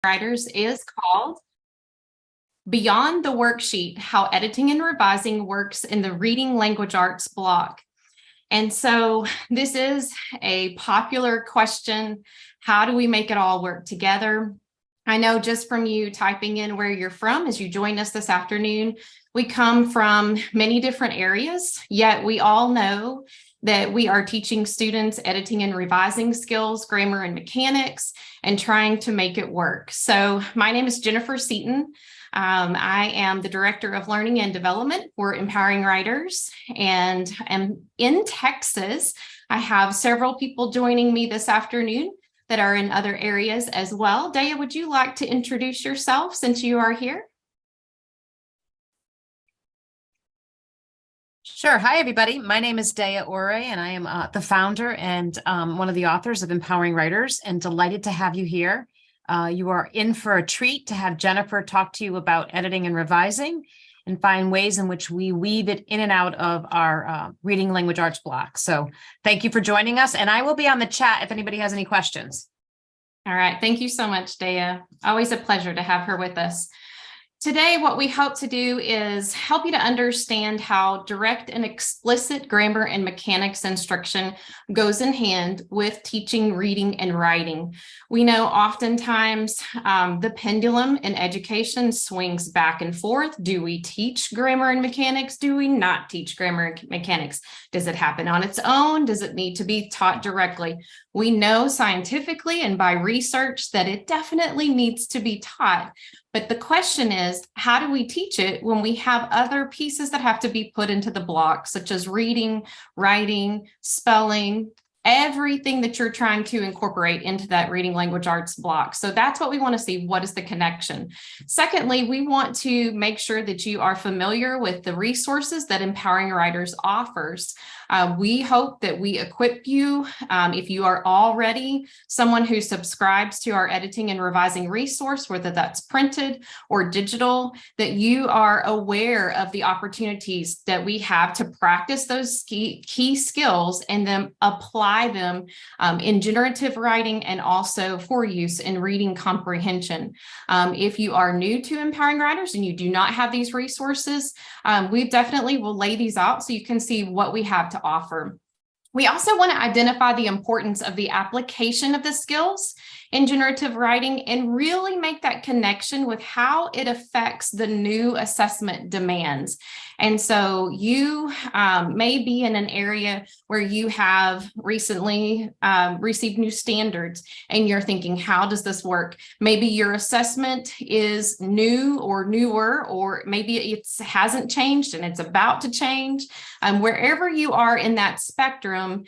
Writers is called Beyond the Worksheet, How Editing and Revising Works in the Reading Language Arts block. And so this is a popular question. How do we make it all work together? I know just from you typing in where you're from as you join us this afternoon, we come from many different areas, yet we all know that we are teaching students editing and revising skills, grammar and mechanics, and trying to make it work. So my name is Jennifer Seaton. I am the Director of Learning and Development for Empowering Writers, and am in Texas. I have several people joining me this afternoon that are in other areas as well. Daya, would you like to introduce yourself since you are here? Sure. Hi, everybody. My name is Daya Ore, and I am the founder and one of the authors of Empowering Writers, and delighted to have you here. You are in for a treat to have Jennifer talk to you about editing and revising and find ways in which we weave it in and out of our reading language arts block. So thank you for joining us, and I will be on the chat if anybody has any questions. All right. Thank you so much, Daya. Always a pleasure to have her with us. Today, what we hope to do is help you to understand how direct and explicit grammar and mechanics instruction goes in hand with teaching reading and writing. We know oftentimes the pendulum in education swings back and forth. Do we teach grammar and mechanics? Do we not teach grammar and mechanics? Does it happen on its own? Does it need to be taught directly? We know scientifically and by research that it definitely needs to be taught. But the question is, how do we teach it when we have other pieces that have to be put into the block, such as reading, writing, spelling, everything that you're trying to incorporate into that reading language arts block. So that's what we want to see. What is the connection? Secondly, we want to make sure that you are familiar with the resources that Empowering Writers offers. We hope that we equip you, if you are already someone who subscribes to our editing and revising resource, whether that's printed or digital, that you are aware of the opportunities that we have to practice those key skills and then apply them in generative writing and also for use in reading comprehension. If you are new to Empowering Writers and you do not have these resources, we definitely will lay these out so you can see what we have to offer. We also want to identify the importance of the application of the skills in generative writing and really make that connection with how it affects the new assessment demands. And so you may be in an area where you have recently received new standards and you're thinking, how does this work? Maybe your assessment is new or newer, or maybe it hasn't changed and it's about to change. Wherever you are in that spectrum,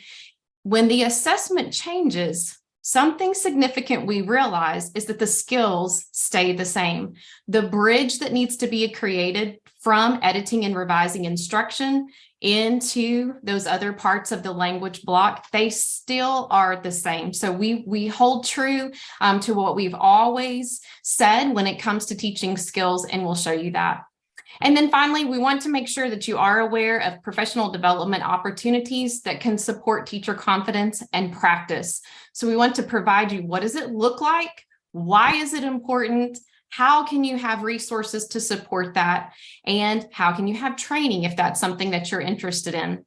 when the assessment changes, something significant we realize is that the skills stay the same. The bridge that needs to be created from editing and revising instruction into those other parts of the language block, they still are the same. So we hold true to what we've always said when it comes to teaching skills, and we'll show you that. And then finally, we want to make sure that you are aware of professional development opportunities that can support teacher confidence and practice. So we want to provide you, what does it look like? Why is it important? How can you have resources to support that? And how can you have training if that's something that you're interested in?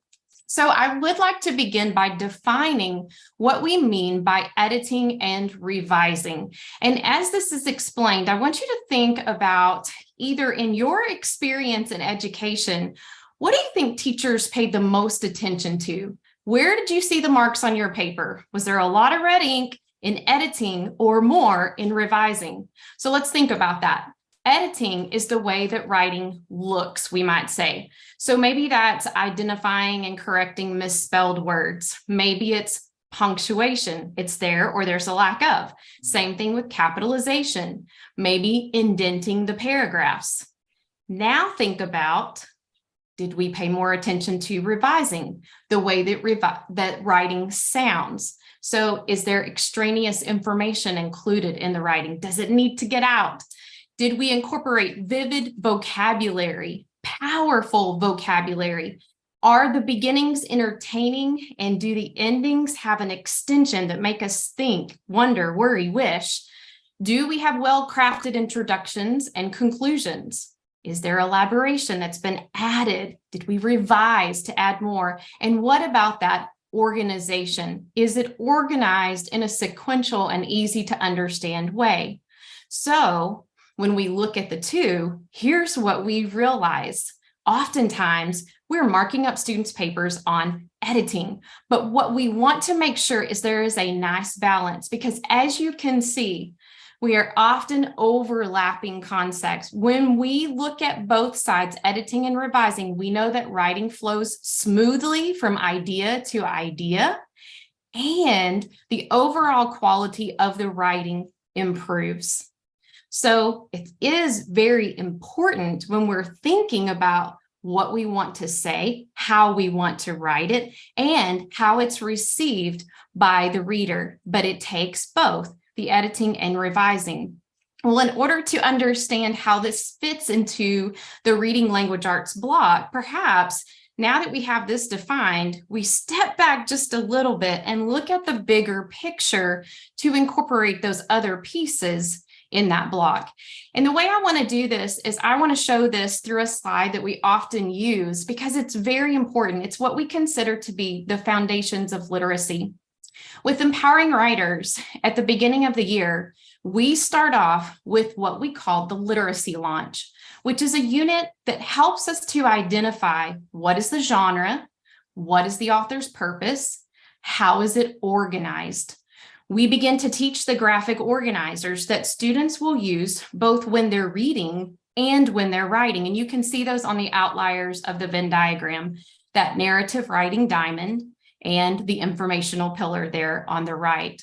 So I would like to begin by defining what we mean by editing and revising. And as this is explained, I want you to think about either in your experience in education, what do you think teachers paid the most attention to? Where did you see the marks on your paper? Was there a lot of red ink in editing or more in revising? So let's think about that. Editing is the way that writing looks, we might say. So maybe that's identifying and correcting misspelled words. Maybe it's punctuation. It's there or there's a lack of. Same thing with capitalization. Maybe indenting the paragraphs. Now think about, did we pay more attention to revising, the way that writing sounds? So is there extraneous information included in the writing? Does it need to get out? Did we incorporate vivid vocabulary, powerful vocabulary? Are the beginnings entertaining, and do the endings have an extension that make us think, wonder, worry, wish? Do we have well-crafted introductions and conclusions? Is there elaboration that's been added? Did we revise to add more? And what about that organization? Is it organized in a sequential and easy to understand way? So when we look at the two, here's what we realize. Oftentimes, we're marking up students' papers on editing, but what we want to make sure is there is a nice balance, because as you can see, we are often overlapping concepts. When we look at both sides, editing and revising, we know that writing flows smoothly from idea to idea, and the overall quality of the writing improves. So it is very important when we're thinking about what we want to say, how we want to write it, and how it's received by the reader. But it takes both the editing and revising. Well, in order to understand how this fits into the reading language arts block, perhaps now that we have this defined, we step back just a little bit and look at the bigger picture to incorporate those other pieces in that block. And the way I want to do this is I want to show this through a slide that we often use because it's very important. It's what we consider to be the foundations of literacy. With Empowering Writers, at the beginning of the year, we start off with what we call the literacy launch, which is a unit that helps us to identify what is the genre, what is the author's purpose, how is it organized. We begin to teach the graphic organizers that students will use both when they're reading and when they're writing. And you can see those on the outliers of the Venn diagram, that narrative writing diamond and the informational pillar there on the right.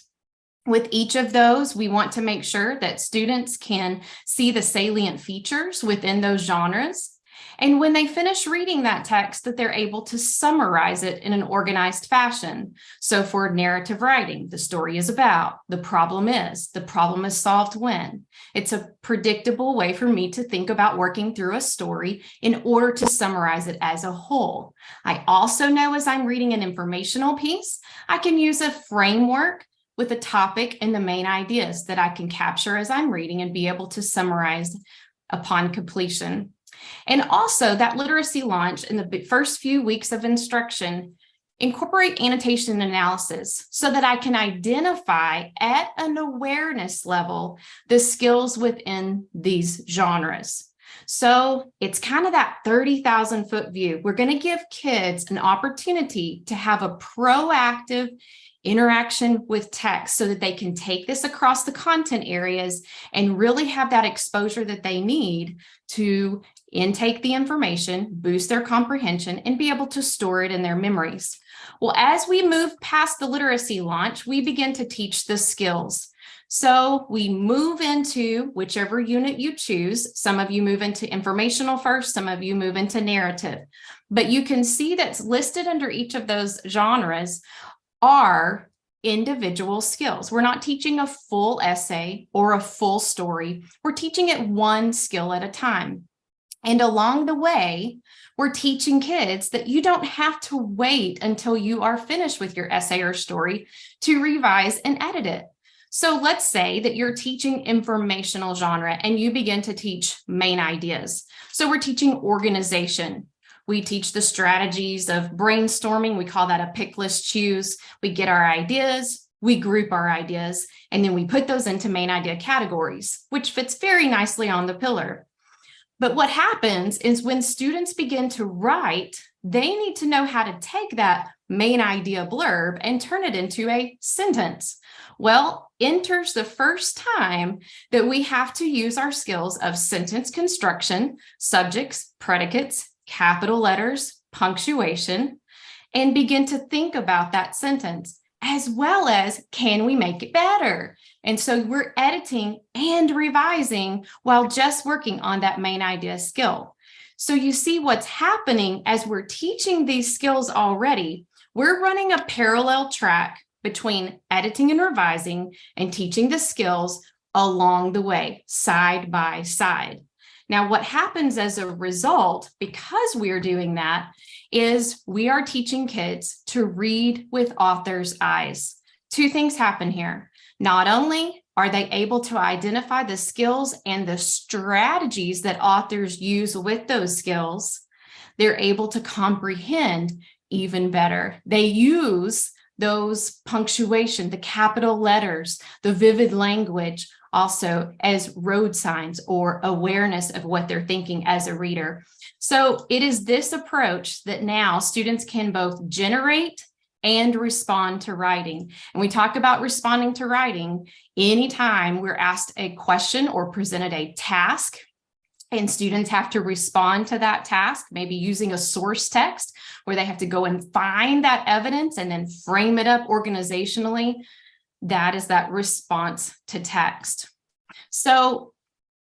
With each of those, we want to make sure that students can see the salient features within those genres. And when they finish reading that text, that they're able to summarize it in an organized fashion. So for narrative writing, the story is about, the problem is solved when. It's a predictable way for me to think about working through a story in order to summarize it as a whole. I also know as I'm reading an informational piece, I can use a framework with a topic and the main ideas that I can capture as I'm reading and be able to summarize upon completion. And also that literacy launch in the first few weeks of instruction, incorporate annotation and analysis so that I can identify at an awareness level the skills within these genres. So it's kind of that 30,000 foot view. We're going to give kids an opportunity to have a proactive interaction with text so that they can take this across the content areas and really have that exposure that they need to intake the information, boost their comprehension, and be able to store it in their memories. Well, as we move past the literacy launch, we begin to teach the skills. So we move into whichever unit you choose. Some of you move into informational first, some of you move into narrative. But you can see that's listed under each of those genres are individual skills. We're not teaching a full essay or a full story. We're teaching it one skill at a time. And along the way, we're teaching kids that you don't have to wait until you are finished with your essay or story to revise and edit it. So let's say that you're teaching informational genre and you begin to teach main ideas. So we're teaching organization. We teach the strategies of brainstorming. We call that a pick, list, choose. We get our ideas, we group our ideas, and then we put those into main idea categories, which fits very nicely on the pillar. But what happens is when students begin to write, they need to know how to take that main idea blurb and turn it into a sentence. Well, enters the first time that we have to use our skills of sentence construction, subjects, predicates, capital letters, punctuation, and begin to think about that sentence, as well as can we make it better? And so we're editing and revising while just working on that main idea skill. So you see what's happening as we're teaching these skills already. We're running a parallel track between editing and revising and teaching the skills along the way, side by side. Now, what happens as a result, because we're doing that, is we are teaching kids to read with author's eyes. Two things happen here. Not only Are they able to identify the skills and the strategies that authors use with those skills? They're able to comprehend even better. They use those punctuation, the capital letters, the vivid language, also as road signs or awareness of what they're thinking as a reader. So it is this approach that now students can both generate and respond to writing. And we talk about responding to writing anytime we're asked a question or presented a task, and students have to respond to that task, maybe using a source text where they have to go and find that evidence and then frame it up organizationally. That is that response to text. So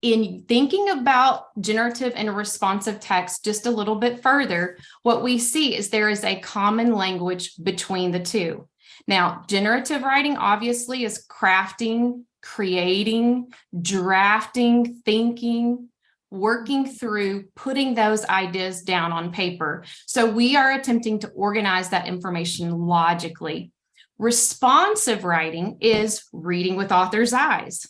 in thinking about generative and responsive text just a little bit further, what we see is there is a common language between the two. Now, generative writing obviously is crafting, creating, drafting, thinking, working through putting those ideas down on paper. So we are attempting to organize that information logically. Responsive writing is reading with author's eyes.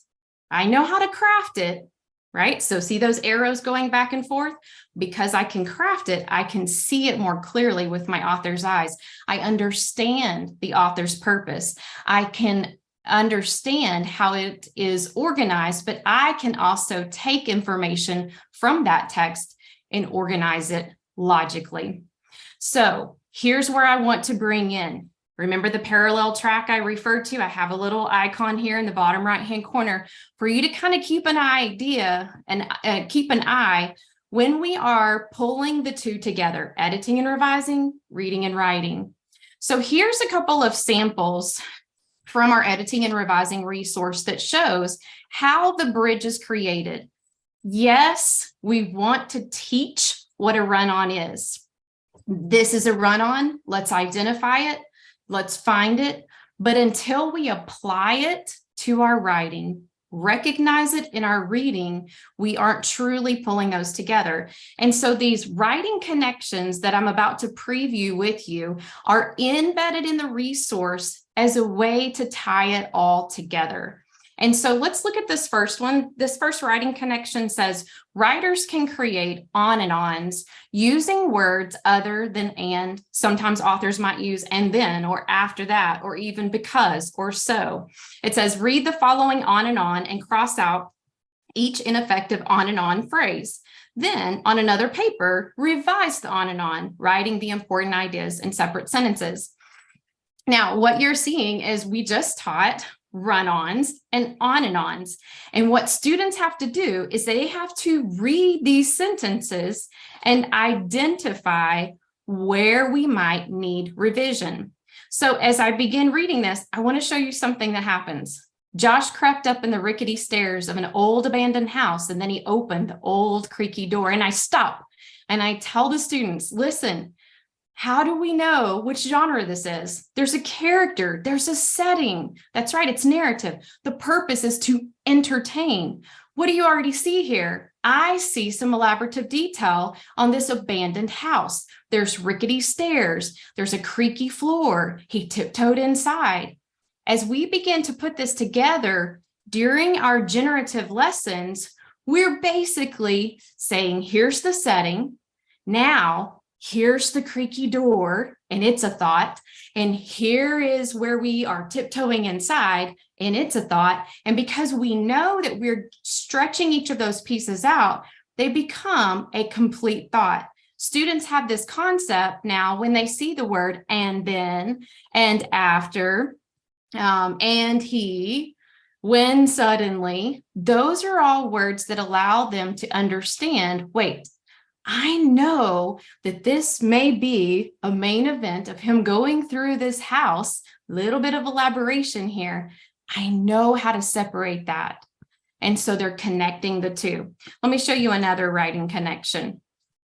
I know how to craft it, right? So see those arrows going back and forth? Because I can craft it, I can see it more clearly with my author's eyes. I understand the author's purpose. I can understand how it is organized, but I can also take information from that text and organize it logically. So here's where I want to bring in. Remember the parallel track I referred to? I have a little icon here in the bottom right-hand corner for you to kind of keep an idea and keep an eye when we are pulling the two together, editing and revising, reading and writing. So here's a couple of samples from our editing and revising resource that shows how the bridge is created. Yes, we want to teach what a run-on is. This is a run-on. Let's identify it. Let's find it. But until we apply it to our writing, recognize it in our reading, we aren't truly pulling those together. And so these writing connections that I'm about to preview with you are embedded in the resource as a way to tie it all together. And so let's look at this first one. This first writing connection says, writers can create on and ons using words other than and. Sometimes authors might use and then, or after that, or even because, or so. It says, read the following on and cross out each ineffective on and on phrase. Then on another paper, revise the on, writing the important ideas in separate sentences. Now, what you're seeing is we just taught run-ons and on-ons. And what students have to do is they have to read these sentences and identify where we might need revision. So as I begin reading this, I want to show you something that happens. Josh crept up in the rickety stairs of an old abandoned house, and then he opened the old creaky door. And I stop and I tell the students, listen, how do we know which genre this is? There's a character, there's a setting. That's right, it's narrative. The purpose is to entertain. What do you already see here? I see some elaborative detail on this abandoned house. There's rickety stairs, there's a creaky floor. He tiptoed inside. As we begin to put this together during our generative lessons, we're basically saying, here's the setting. Now, here's the creaky door, and it's a thought. And here is where we are tiptoeing inside, and it's a thought. And because we know that we're stretching each of those pieces out, they become a complete thought. Students have this concept now when they see the word and then, and after, and he, when suddenly, those are all words that allow them to understand, wait, I know that this may be a main event of him going through this house, little bit of elaboration here. I know how to separate that. And so they're connecting the two. Let me show you another writing connection.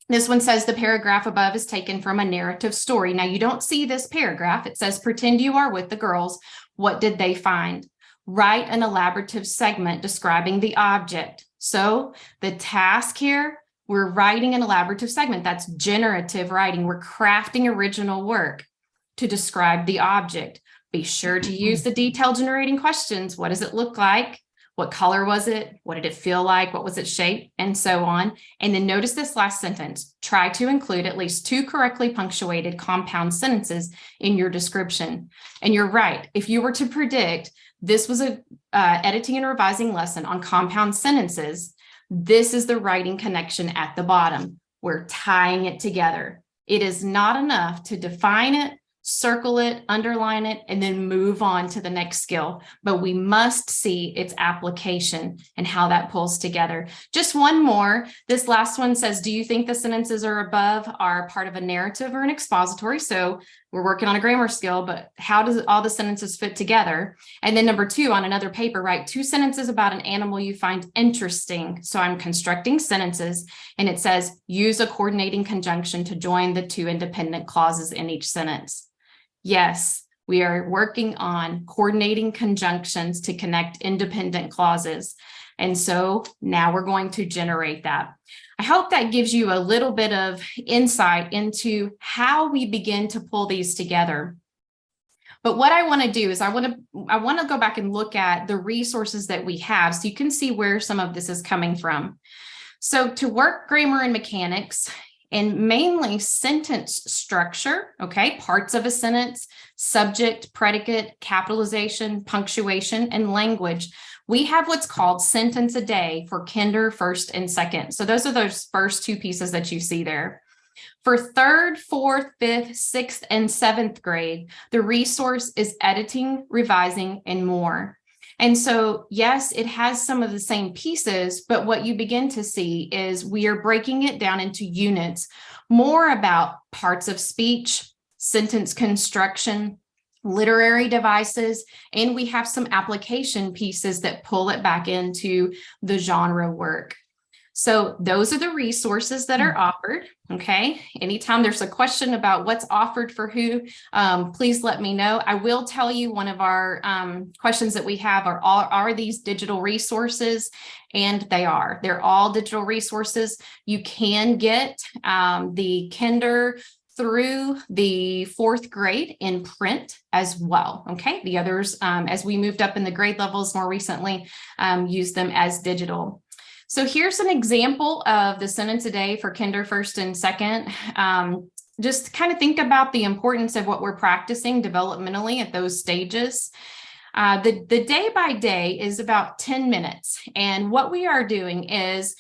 This one says the paragraph above is taken from a narrative story. Now you don't see this paragraph. It says, pretend you are with the girls. What did they find? Write an elaborative segment describing the object. So the task here, we're writing an elaborative segment. That's generative writing. We're crafting original work to describe the object. Be sure to use the detail generating questions. What does it look like? What color was it? What did it feel like? What was its shape? And so on. And then notice this last sentence. Try to include at least 2 correctly punctuated compound sentences in your description. And you're right. If you were to predict this was a editing and revising lesson on compound sentences, this is the writing connection at the bottom. We're tying it together. It is not enough to define it, circle it, underline it, and then move on to the next skill. But we must see its application and how that pulls together. Just one more. This last one says, do you think the sentences are above are part of a narrative or an expository? So we're working on a grammar skill, but how does all the sentences fit together? And then number 2, on another paper, write 2 sentences about an animal you find interesting. So I'm constructing sentences, and it says, use a coordinating conjunction to join the 2 independent clauses in each sentence. Yes, we are working on coordinating conjunctions to connect independent clauses. And so now we're going to generate that. I hope that gives you a little bit of insight into how we begin to pull these together. But what I want to do is I want to go back and look at the resources that we have so you can see where some of this is coming from. So to work grammar and mechanics, and mainly sentence structure, okay, parts of a sentence, subject, predicate, capitalization, punctuation, and language, we have what's called Sentence a Day for kinder, first, and second. So those are those first 2 pieces that you see there. For 3rd, 4th, 5th, 6th, and 7th grade, the resource is editing, revising, and more. And so, yes, it has some of the same pieces, but what you begin to see is we are breaking it down into units, more about parts of speech, sentence construction, literary devices, and we have some application pieces that pull it back into the genre work. So those are the resources that are offered. Okay. Anytime there's a question about what's offered for who, please let me know. I will tell you one of our questions that we have are these digital resources? And they're all digital resources. You can get the kinder through the 4th grade in print as well. Okay. The others, as we moved up in the grade levels more recently, use them as digital. So here's an example of the sentence a day for kinder, first, and second. Just kind of think about the importance of what we're practicing developmentally at those stages. The day by day is about 10 minutes. And what we are doing is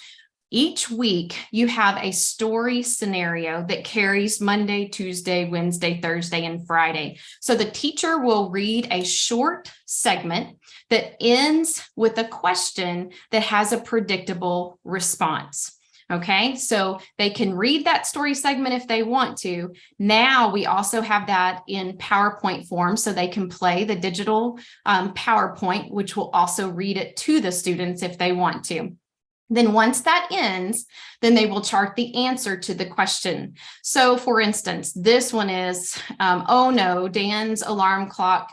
each week you have a story scenario that carries Monday, Tuesday, Wednesday, Thursday, and Friday. So the teacher will read a short segment that ends with a question that has a predictable response. Okay, so they can read that story segment if they want to. Now we also have that in PowerPoint form, so they can play the digital PowerPoint, which will also read it to the students if they want to. Then once that ends, then they will chart the answer to the question. So for instance, this one is, oh no, Dan's alarm clock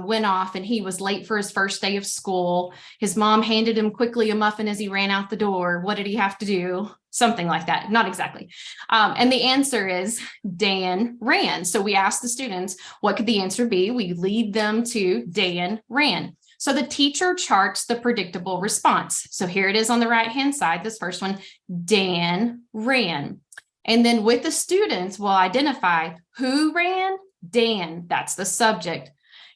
went off and he was late for his first day of school. His mom handed him quickly a muffin as he ran out the door. What did he have to do? Something like that. Not exactly. And the answer is Dan ran. So we asked the students, what could the answer be? We lead them to Dan ran. So the teacher charts the predictable response. So here it is on the right-hand side, this first one, Dan ran. And then with the students, we'll identify who ran? Dan, that's the subject.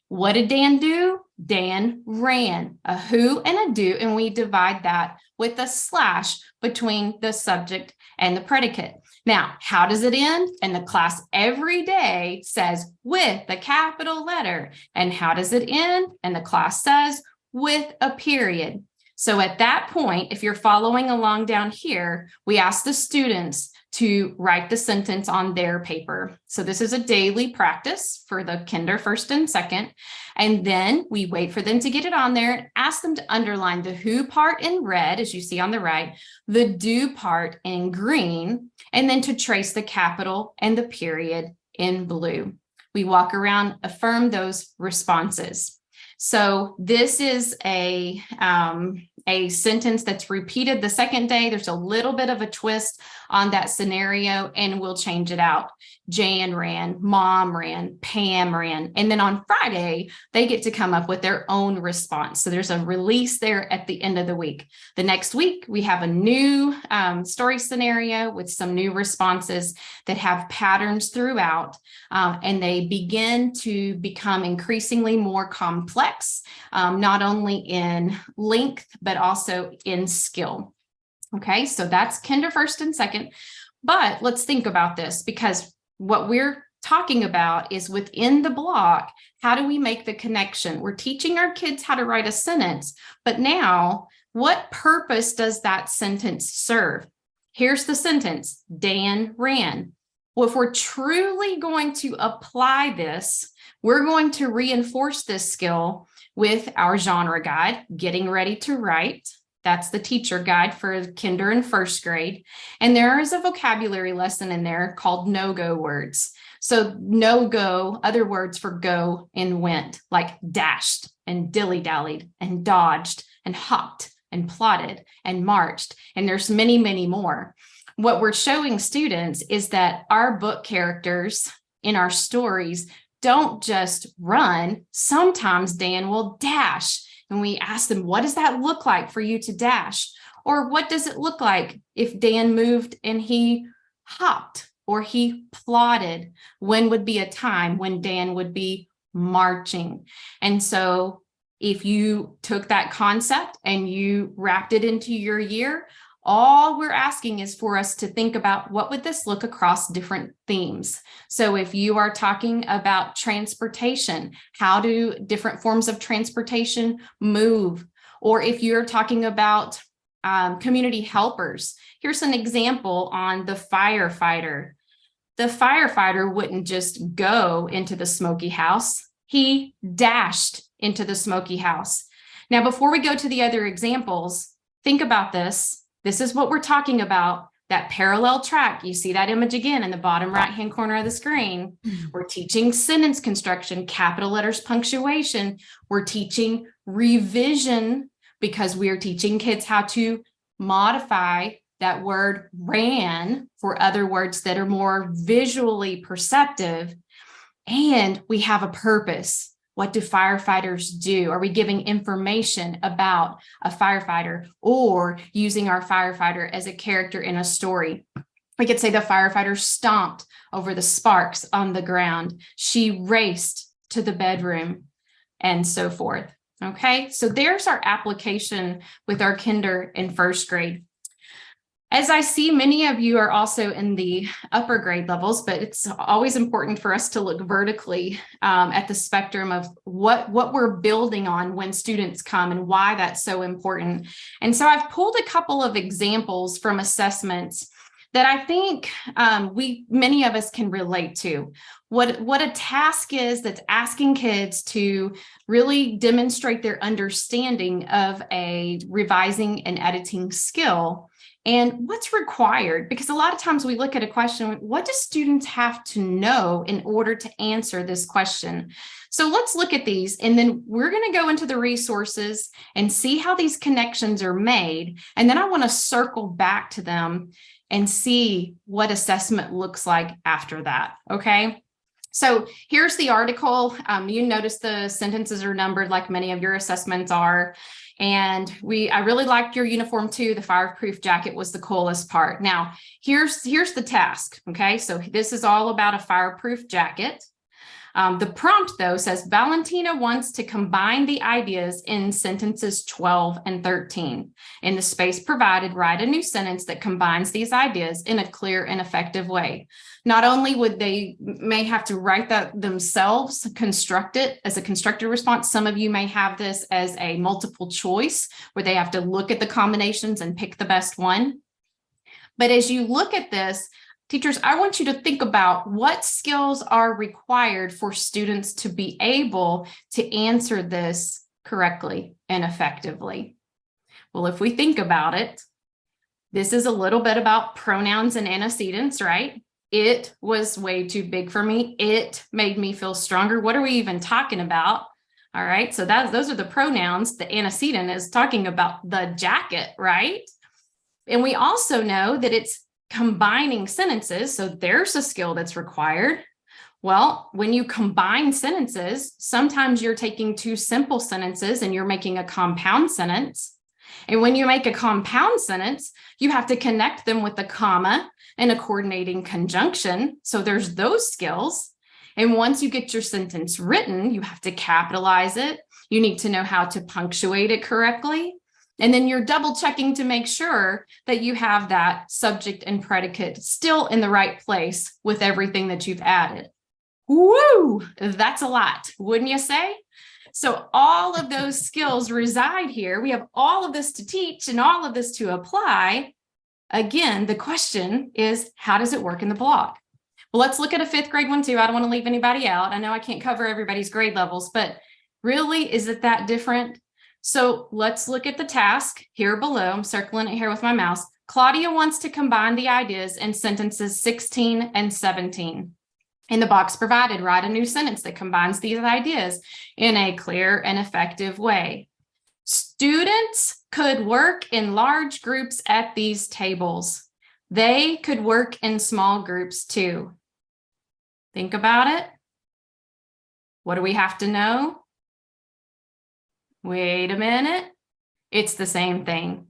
What did Dan do? Dan ran. A who and a do, and we divide that with a slash between the subject and the predicate. Now, how does it end? And the class every day says with a capital letter. And how does it end? And the class says with a period. So at that point, if you're following along down here, we ask the students to write the sentence on their paper. So this is a daily practice for the kinder, first, and second. And then we wait for them to get it on there and ask them to underline the who part in red, as you see on the right, the do part in green, and then to trace the capital and the period in blue. We walk around, affirm those responses. So this is an a sentence that's repeated the second day. There's a little bit of a twist on that scenario, and we'll change it out. Jan ran, Mom ran, Pam ran. And then on Friday, they get to come up with their own response. So there's a release there at the end of the week. The next week, we have a new story scenario with some new responses that have patterns throughout, and they begin to become increasingly more complex, not only in length, but also in skill. Okay, so that's kinder first and second. But let's think about this, because what we're talking about is within the block, how do we make the connection? We're teaching our kids how to write a sentence, but now what purpose does that sentence serve? Here's the sentence: Dan ran. Well, if we're truly going to apply this, we're going to reinforce this skill with our genre guide, Getting Ready to Write. That's the teacher guide for kinder and first grade. And there is a vocabulary lesson in there called no-go words. So no-go, other words for go and went, like dashed and dilly-dallied and dodged and hopped and plotted and marched. And there's many, many more. What we're showing students is that our book characters in our stories don't just run. Sometimes Dan will dash. And we ask them, what does that look like for you to dash? Or what does it look like if Dan moved and he hopped or he plotted? When would be a time when Dan would be marching? And so if you took that concept and you wrapped it into your year, all we're asking is for us to think about what would this look across different themes. So if you are talking about transportation, how do different forms of transportation move? Or if you're talking about community helpers, here's an example on the firefighter. The firefighter wouldn't just go into the smoky house. He dashed into the smoky house. Now, before we go to the other examples, think about this. This is what we're talking about, that parallel track. You see that image again in the bottom right-hand corner of the screen. We're teaching sentence construction, capital letters, punctuation. We're teaching revision because we are teaching kids how to modify that word ran for other words that are more visually perceptive. And we have a purpose. What do firefighters do? Are we giving information about a firefighter or using our firefighter as a character in a story? We could say the firefighter stomped over the sparks on the ground. She raced to the bedroom and so forth. Okay, so there's our application with our kinder and first grade. As I see, many of you are also in the upper grade levels, but it's always important for us to look vertically at the spectrum of what we're building on when students come and why that's so important. And so I've pulled a couple of examples from assessments that I think many of us can relate to. What a task is that's asking kids to really demonstrate their understanding of a revising and editing skill. And what's required? Because a lot of times we look at a question, what do students have to know in order to answer this question? So let's look at these, and then we're going to go into the resources and see how these connections are made. And then I want to circle back to them and see what assessment looks like after that. Okay. So here's the article. You notice the sentences are numbered like many of your assessments are. And I really liked your uniform too. The fireproof jacket was the coolest part. Now, here's the task. Okay, so this is all about a fireproof jacket. The prompt, though, says Valentina wants to combine the ideas in sentences 12 and 13. In the space provided, write a new sentence that combines these ideas in a clear and effective way. Not only would they may have to write that themselves, construct it as a constructed response. Some of you may have this as a multiple choice where they have to look at the combinations and pick the best one. But as you look at this, teachers, I want you to think about what skills are required for students to be able to answer this correctly and effectively. Well, if we think about it, this is a little bit about pronouns and antecedents, right? It was way too big for me. It made me feel stronger. What are we even talking about? All right, so those are the pronouns. The antecedent is talking about the jacket, right? And we also know that it's combining sentences. So there's a skill that's required. Well, when you combine sentences, sometimes you're taking two simple sentences and you're making a compound sentence. And when you make a compound sentence, you have to connect them with a comma and a coordinating conjunction. So there's those skills. And once you get your sentence written, you have to capitalize it. You need to know how to punctuate it correctly. And then you're double checking to make sure that you have that subject and predicate still in the right place with everything that you've added. Woo, that's a lot, wouldn't you say? So all of those skills reside here. We have all of this to teach and all of this to apply. Again, the question is, how does it work in the blog? Well, let's look at a fifth grade one too. I don't want to leave anybody out. I know I can't cover everybody's grade levels, but really, is it that different? So let's look at the task here below. I'm circling it here with my mouse. Claudia wants to combine the ideas in sentences 16 and 17. In the box provided, write a new sentence that combines these ideas in a clear and effective way. Students could work in large groups at these tables. They could work in small groups too. Think about it. What do we have to know? Wait a minute. It's the same thing.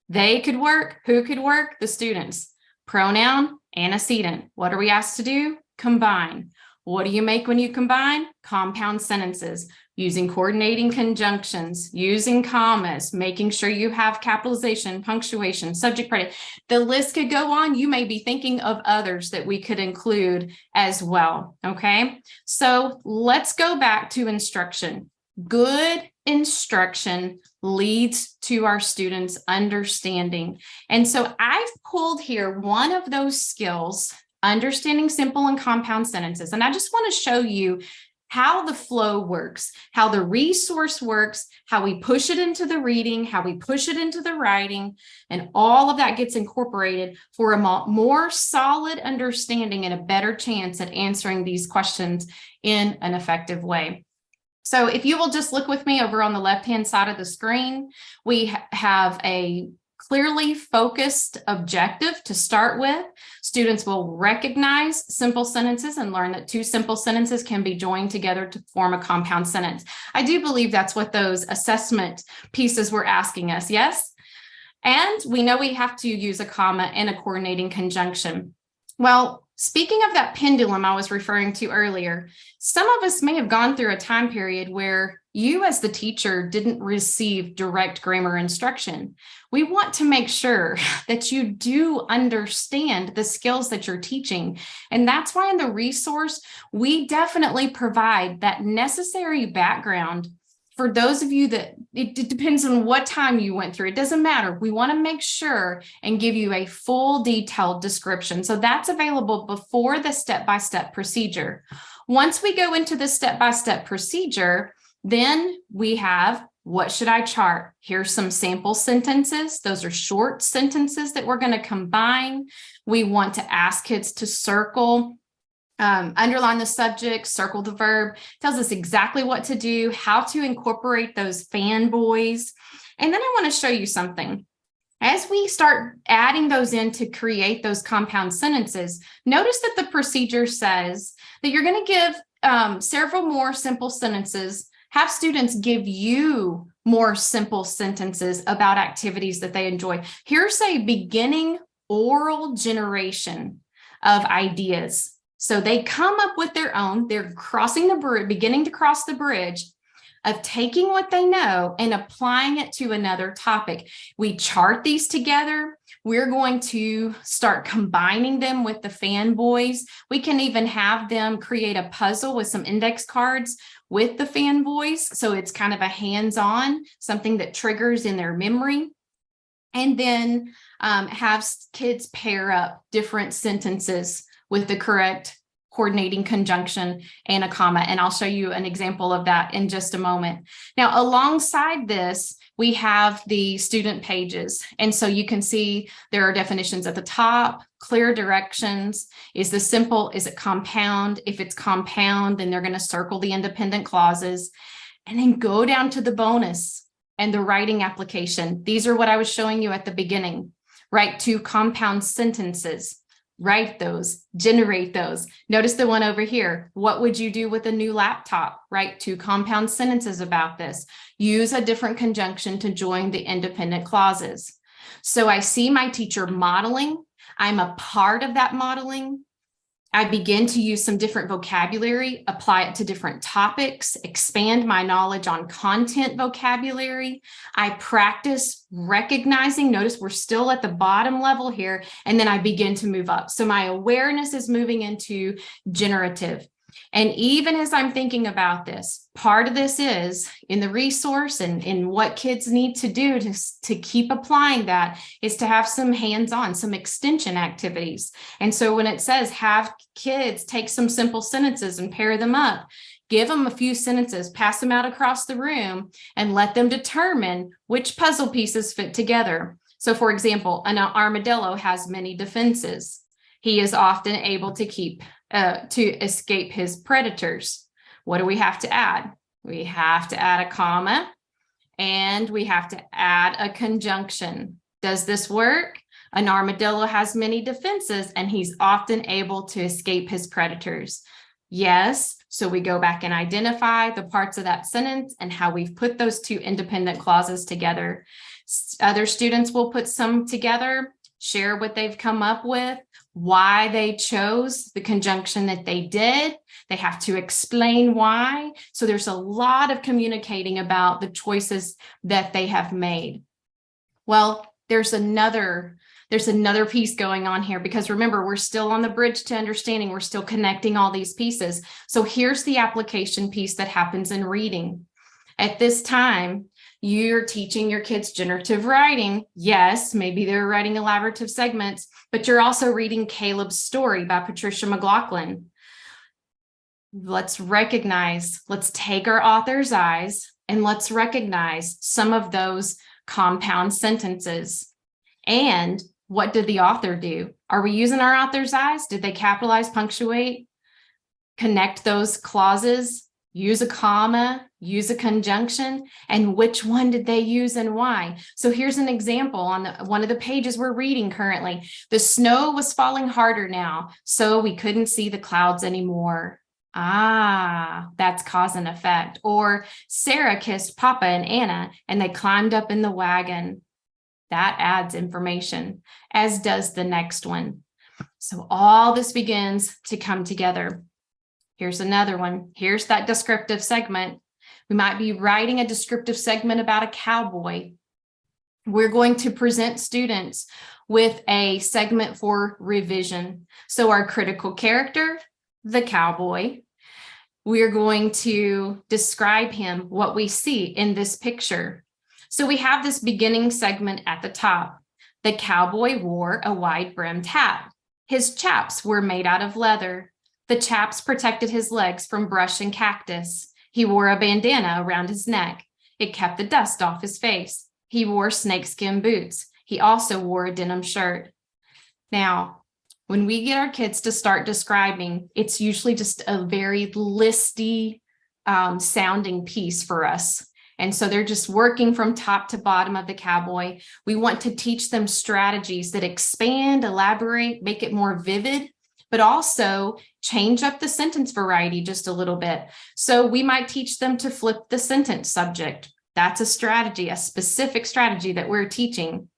They could work. Who could work? The students. Pronoun, antecedent. What are we asked to do? Combine. What do you make when you combine? Compound sentences, using coordinating conjunctions, using commas, making sure you have capitalization, punctuation, subject, predicate. The list could go on. You may be thinking of others that we could include as well. Okay, so let's go back to instruction. Good instruction leads to our students' understanding. And so I've pulled here one of those skills, understanding simple and compound sentences. And I just want to show you how the flow works, how the resource works, how we push it into the reading, how we push it into the writing, and all of that gets incorporated for a more solid understanding and a better chance at answering these questions in an effective way. So if you will just look with me over on the left-hand side of the screen, we have a clearly focused objective to start with. Students will recognize simple sentences and learn that two simple sentences can be joined together to form a compound sentence. I do believe that's what those assessment pieces were asking us, yes? And we know we have to use a comma and a coordinating conjunction. Well, speaking of that pendulum I was referring to earlier, some of us may have gone through a time period where you as the teacher didn't receive direct grammar instruction. We want to make sure that you do understand the skills that you're teaching. And that's why in the resource, we definitely provide that necessary background for those of you that it depends on what time you went through. It doesn't matter. We want to make sure and give you a full detailed description. So that's available before the step-by-step procedure. Once we go into the step-by-step procedure, then we have, what should I chart? Here's some sample sentences. Those are short sentences that we're going to combine. We want to ask kids to circle, underline the subject, circle the verb, tells us exactly what to do, how to incorporate those fanboys. And then I want to show you something. As we start adding those in to create those compound sentences, notice that the procedure says that you're going to give several more simple sentences, have students give you more simple sentences about activities that they enjoy. Here's a beginning oral generation of ideas. So they come up with their own, they're crossing the bridge, beginning to cross the bridge of taking what they know and applying it to another topic. We chart these together. We're going to start combining them with the fanboys. We can even have them create a puzzle with some index cards with the fanboys. So it's kind of a hands-on, something that triggers in their memory. And then have kids pair up different sentences with the correct coordinating conjunction and a comma. And I'll show you an example of that in just a moment. Now, alongside this, we have the student pages. And so you can see there are definitions at the top, clear directions. Is this simple? Is it compound? If it's compound, then they're going to circle the independent clauses. and then go down to the bonus and the writing application. These are what I was showing you at the beginning. Write 2 compound sentences. Write those, generate those. Notice the one over here. What would you do with a new laptop? Write 2 compound sentences about this. Use a different conjunction to join the independent clauses. So I see my teacher modeling. I'm a part of that modeling. I begin to use some different vocabulary, apply it to different topics, expand my knowledge on content vocabulary. I practice recognizing, notice we're still at the bottom level here, and then I begin to move up. So my awareness is moving into generative. And even as I'm thinking about this, part of this is in the resource and in what kids need to do to keep applying that is to have some hands-on, some extension activities. And so when it says have kids take some simple sentences and pair them up, give them a few sentences, pass them out across the room, and let them determine which puzzle pieces fit together. So for example, an armadillo has many defenses. He is often able to escape his predators. What do we have to add? We have to add a comma and we have to add a conjunction. Does this work? An armadillo has many defenses and he's often able to escape his predators. Yes. So we go back and identify the parts of that sentence and how we've put those 2 independent clauses together. Other students will put some together, share what they've come up with, why they chose the conjunction that they did. They have to explain why. So there's a lot of communicating about the choices that they have made. Well, there's another piece going on here because remember, we're still on the bridge to understanding. We're still connecting all these pieces. So here's the application piece that happens in reading. At this time, you're teaching your kids generative writing. Yes, maybe they're writing elaborative segments, but you're also reading Caleb's Story by Patricia McLaughlin. Let's take our author's eyes and let's recognize some of those compound sentences. And what did the author do? Are we using our author's eyes? Did they capitalize, punctuate, connect those clauses? Use a comma, use a conjunction, and which one did they use and why? So here's an example on one of the pages we're reading currently. The snow was falling harder now, so we couldn't see the clouds anymore. That's cause and effect. Or Sarah kissed Papa and Anna, and they climbed up in the wagon. That adds information, as does the next one. So all this begins to come together. Here's another one. Here's that descriptive segment. We might be writing a descriptive segment about a cowboy. We're going to present students with a segment for revision. So our critical character, the cowboy, we're going to describe him, what we see in this picture. So we have this beginning segment at the top. The cowboy wore a wide-brimmed hat. His chaps were made out of leather. The chaps protected his legs from brush and cactus. He wore a bandana around his neck. It kept the dust off his face. He wore snakeskin boots. He also wore a denim shirt. Now, when we get our kids to start describing, it's usually just a very listy sounding piece for us. And so they're just working from top to bottom of the cowboy. We want to teach them strategies that expand, elaborate, make it more vivid, but also change up the sentence variety just a little bit. So we might teach them to flip the sentence subject. That's a strategy, a specific strategy that we're teaching.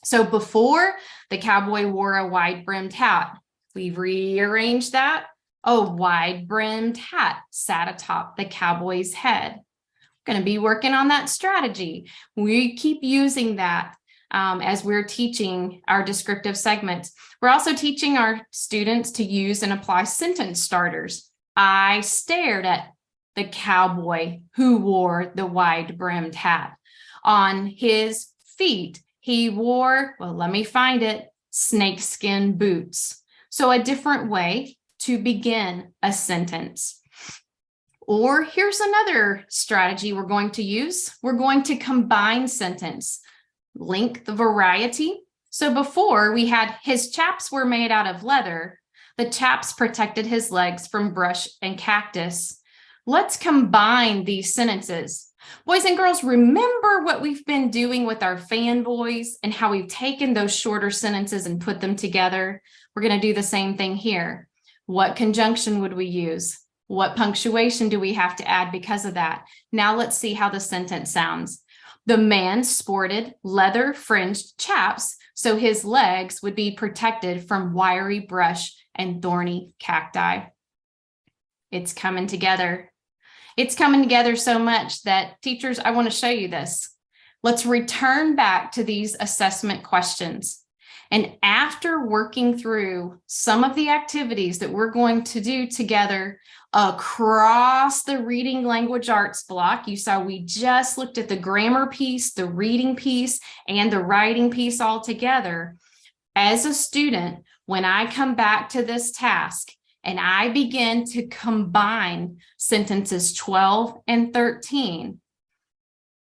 So before, the cowboy wore a wide-brimmed hat. We've rearranged that. A wide-brimmed hat sat atop the cowboy's head. Going to be working on that strategy. We keep using that as we're teaching our descriptive segments. We're also teaching our students to use and apply sentence starters. I stared at the cowboy who wore the wide-brimmed hat. On his feet, he wore, well, let me find it, snakeskin boots. So a different way to begin a sentence. Or here's another strategy we're going to use. We're going to combine sentence, length variety. So before we had his chaps were made out of leather. The chaps protected his legs from brush and cactus. Let's combine these sentences. Boys and girls, remember what we've been doing with our fanboys and how we've taken those shorter sentences and put them together? We're going to do the same thing here. What conjunction would we use? What punctuation do we have to add because of that? Now let's see how the sentence sounds. The man sported leather fringed chaps, so his legs would be protected from wiry brush and thorny cacti. It's coming together. It's coming together so much that teachers, I want to show you this. Let's return back to these assessment questions. And after working through some of the activities that we're going to do together across the reading language arts block, you saw we just looked at the grammar piece, the reading piece, and the writing piece all together. As a student, when I come back to this task, and I begin to combine sentences 12 and 13.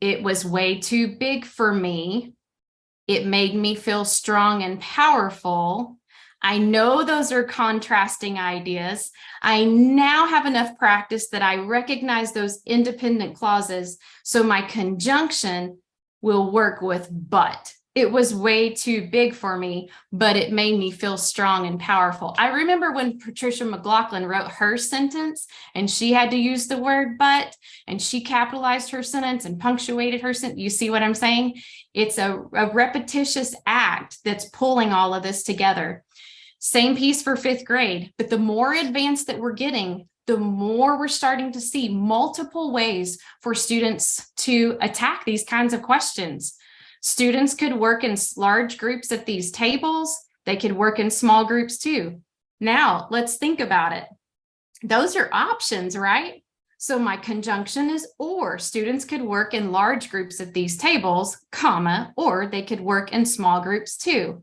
It was way too big for me. It made me feel strong and powerful. I know those are contrasting ideas. I now have enough practice that I recognize those independent clauses, so my conjunction will work with but. It was way too big for me, but it made me feel strong and powerful. I remember when Patricia McLaughlin wrote her sentence and she had to use the word but, and she capitalized her sentence and punctuated her sentence. You see what I'm saying? It's a repetitious act that's pulling all of this together. Same piece for fifth grade, but the more advanced that we're getting, the more we're starting to see multiple ways for students to attack these kinds of questions. Students could work in large groups at these tables. They could work in small groups too. Now, let's think about it. Those are options, right? So my conjunction is or. Students could work in large groups at these tables, comma, or they could work in small groups too.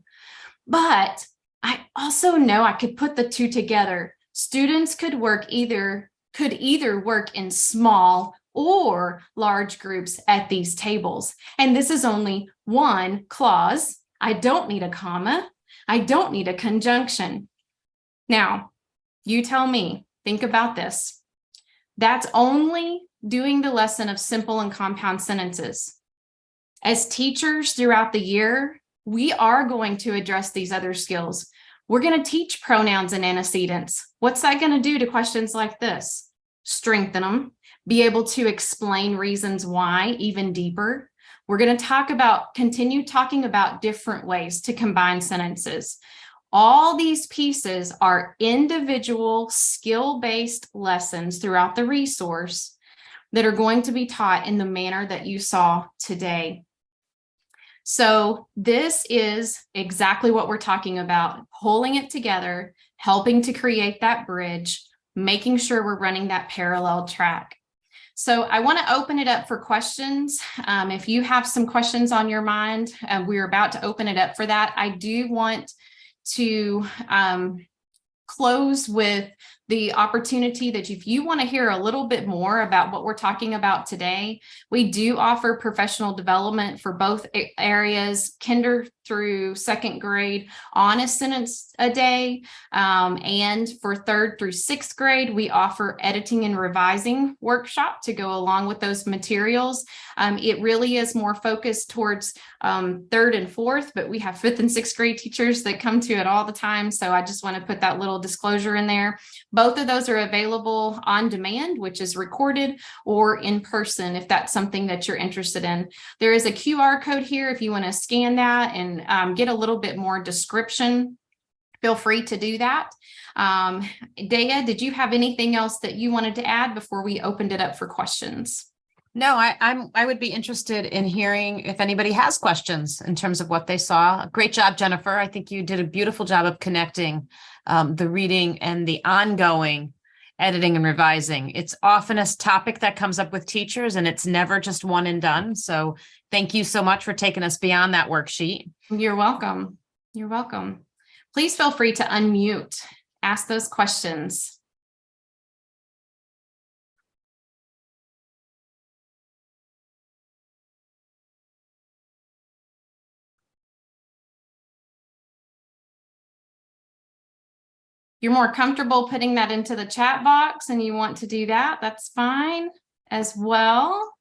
But I also know I could put the two together. Students could either work in small or large groups at these tables. And this is only one clause. I don't need a comma. I don't need a conjunction. Now, you tell me, think about this. That's only doing the lesson of simple and compound sentences. As teachers throughout the year, we are going to address these other skills. We're going to teach pronouns and antecedents. What's that going to do to questions like this? Strengthen them. Be able to explain reasons why even deeper. We're going to continue talking about different ways to combine sentences. All these pieces are individual skill-based lessons throughout the resource that are going to be taught in the manner that you saw today. So this is exactly what we're talking about, pulling it together, helping to create that bridge, making sure we're running that parallel track. So I want to open it up for questions. If you have some questions on your mind, we're about to open it up for that. I do want to close with the opportunity that if you want to hear a little bit more about what we're talking about today, we do offer professional development for both areas, kinder through second grade, on a sentence a day. And for third through sixth grade, we offer editing and revising workshop to go along with those materials. It really is more focused towards third and fourth, but we have fifth and sixth grade teachers that come to it all the time. So I just want to put that little disclosure in there. Both of those are available on demand, which is recorded, or in person if that's something that you're interested in. There is a QR code here if you want to scan that and get a little bit more description. Feel free to do that. Dea, did you have anything else that you wanted to add before we opened it up for questions? No, I would be interested in hearing if anybody has questions in terms of what they saw. Great job, Jennifer. I think you did a beautiful job of connecting the reading and the ongoing editing and revising. It's often a topic that comes up with teachers, and it's never just one and done. So thank you so much for taking us beyond that worksheet. You're welcome. You're welcome. Please feel free to unmute, ask those questions. you're more comfortable putting that into the chat box and you want to do that, that's fine as well.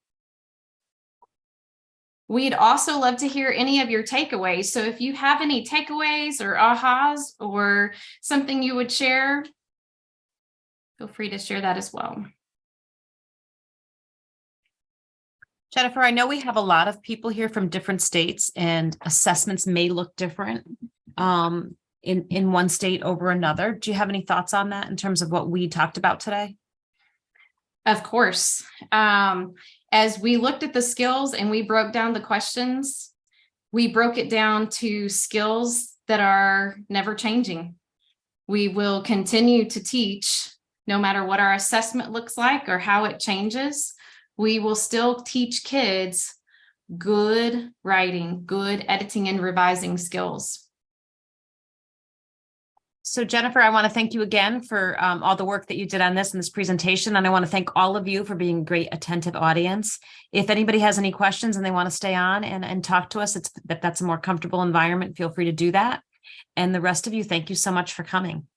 We'd also love to hear any of your takeaways. So if you have any takeaways or ahas or something you would share, feel free to share that as well. Jennifer, I know we have a lot of people here from different states and assessments may look different in one state over another. Do you have any thoughts on that in terms of what we talked about today? Of course. As we looked at the skills and we broke down the questions, we broke it down to skills that are never changing. We will continue to teach no matter what our assessment looks like or how it changes. We will still teach kids good writing, good editing and revising skills. So Jennifer, I want to thank you again for all the work that you did on this and this presentation. And I want to thank all of you for being a great attentive audience. If anybody has any questions and they want to stay on and talk to us, if that's a more comfortable environment, feel free to do that. And the rest of you, thank you so much for coming.